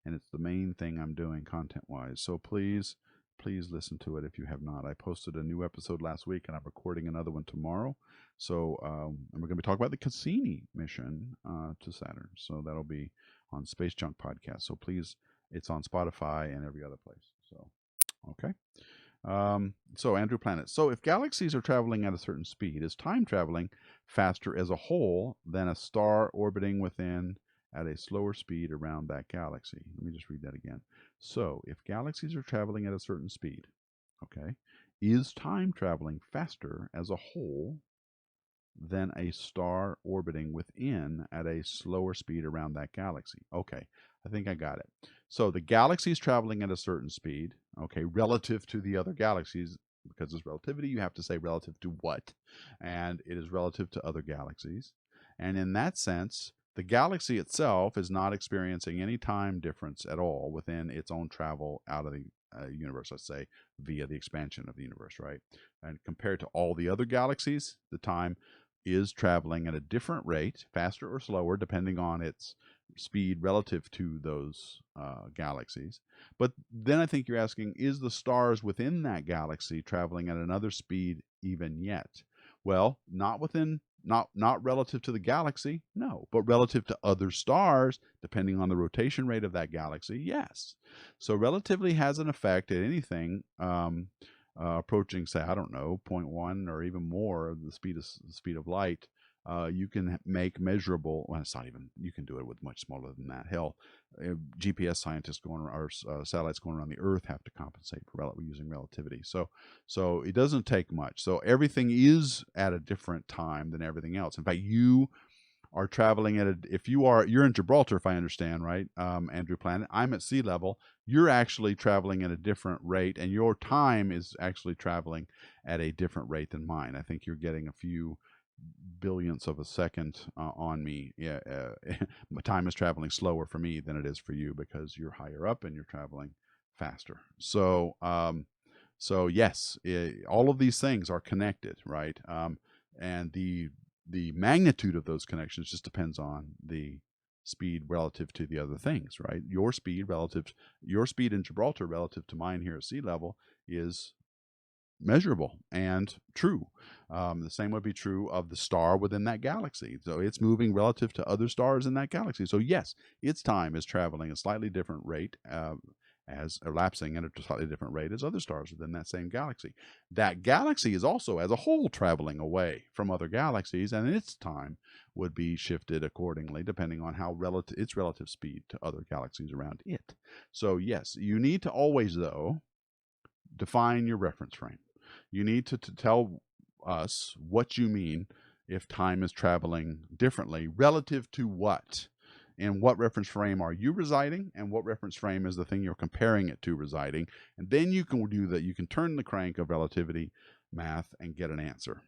and it's the main thing I'm doing content wise. So please listen to it if you have not. I posted a new episode last week, and I'm recording another one tomorrow. So, and we're going to be talking about the Cassini mission to Saturn. So that'll be on Space Junk podcast. So please, it's on Spotify and every other place. So, okay. So Andrew Planet. So if galaxies are traveling at a certain speed, is time traveling faster as a whole than a star orbiting within at a slower speed around that galaxy? Let me just read that again. So if galaxies are traveling at a certain speed, okay, is time traveling faster as a whole than a star orbiting within at a slower speed around that galaxy. Okay, I think I got it. So the galaxy is traveling at a certain speed, okay, relative to the other galaxies. Because it's relativity, you have to say relative to what? And it is relative to other galaxies. And in that sense, the galaxy itself is not experiencing any time difference at all within its own travel out of the universe, let's say, via the expansion of the universe, right? And compared to all the other galaxies, the time is traveling at a different rate, faster or slower, depending on its speed relative to those galaxies. But then I think you're asking, is the stars within that galaxy traveling at another speed even yet? Well, not relative to the galaxy, no, but relative to other stars, depending on the rotation rate of that galaxy, yes. So relativity has an effect at anything approaching, say, I don't know, zero point 0.1 or even more of the speed of light. You can make measurable. Well, it's not even. You can do it with much smaller than that. Hell, GPS scientists going or satellites going around the Earth have to compensate for using relativity. So it doesn't take much. So everything is at a different time than everything else. In fact, you are traveling at you're in Gibraltar, if I understand right, Andrew Planet. I'm at sea level. You're actually traveling at a different rate, and your time is actually traveling at a different rate than mine. I think you're getting a few billionths of a second on me. Yeah, time is traveling slower for me than it is for you because you're higher up and you're traveling faster. So yes, all of these things are connected, right? And the magnitude of those connections just depends on the speed relative to the other things, right? Your speed in Gibraltar relative to mine here at sea level is measurable and true. The same would be true of the star within that galaxy. So it's moving relative to other stars in that galaxy. So yes, its time is traveling at a slightly different rate, as elapsing at a slightly different rate as other stars within that same galaxy. That galaxy is also, as a whole, traveling away from other galaxies, and its time would be shifted accordingly, depending on how its relative speed to other galaxies around it. So yes, you need to always, though, define your reference frame. You need to tell us what you mean if time is traveling differently relative to what. In what reference frame are you residing, and what reference frame is the thing you're comparing it to residing? And then you can do that. You can turn the crank of relativity math and get an answer.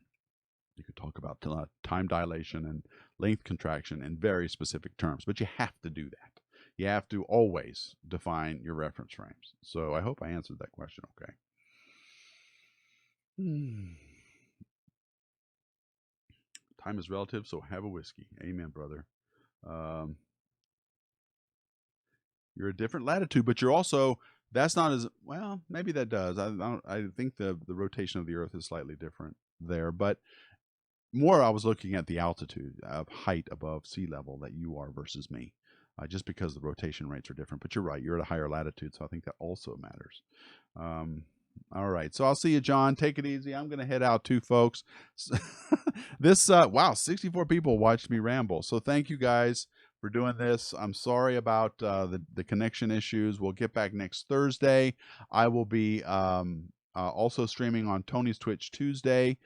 You could talk about time dilation and length contraction in very specific terms, but you have to do that. You have to always define your reference frames. So I hope I answered that question okay. Time is relative, so have a whiskey. Amen, brother. You're a different latitude, but you're also, that's not as well. Maybe that does. I think the rotation of the Earth is slightly different there, but more I was looking at the altitude of height above sea level that you are versus me, just because the rotation rates are different. But you're right, you're at a higher latitude, so I think that also matters. All right, so I'll see you, John. Take it easy. I'm going to head out too, folks. Wow, 64 people watched me ramble. So thank you guys for doing this. I'm sorry about the connection issues. We'll get back next Thursday. I will be also streaming on Tony's Twitch Tuesday,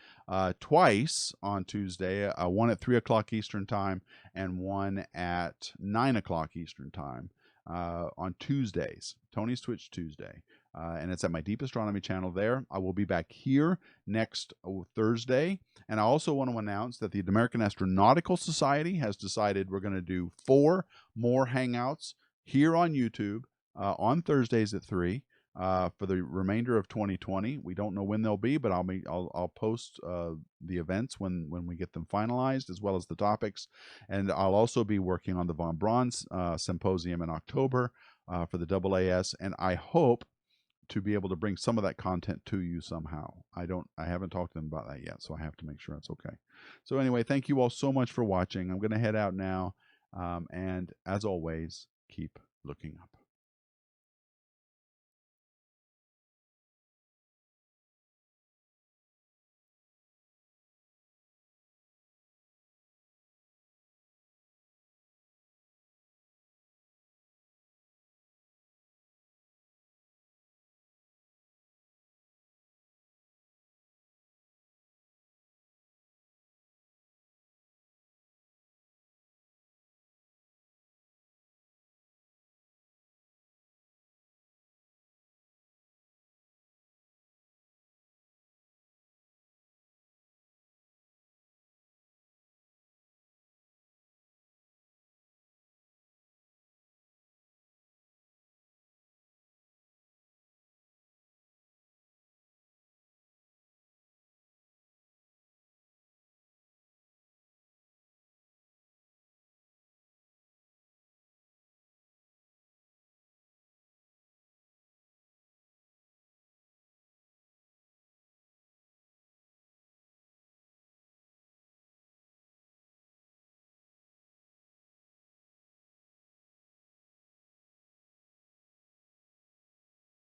twice on Tuesday, one at 3 o'clock Eastern Time and one at 9 o'clock Eastern Time on Tuesdays. Tony's Twitch Tuesday. And it's at my Deep Astronomy channel there. I will be back here next Thursday. And I also want to announce that the American Astronautical Society has decided we're going to do 4 more Hangouts here on YouTube on Thursdays at 3 for the remainder of 2020. We don't know when they'll be, but I'll post the events when we get them finalized, as well as the topics. And I'll also be working on the Von Braun Symposium in October for the AAS. And I hope to be able to bring some of that content to you somehow. I haven't talked to them about that yet, so I have to make sure it's okay. So anyway, thank you all so much for watching. I'm going to head out now. And as always, keep looking up.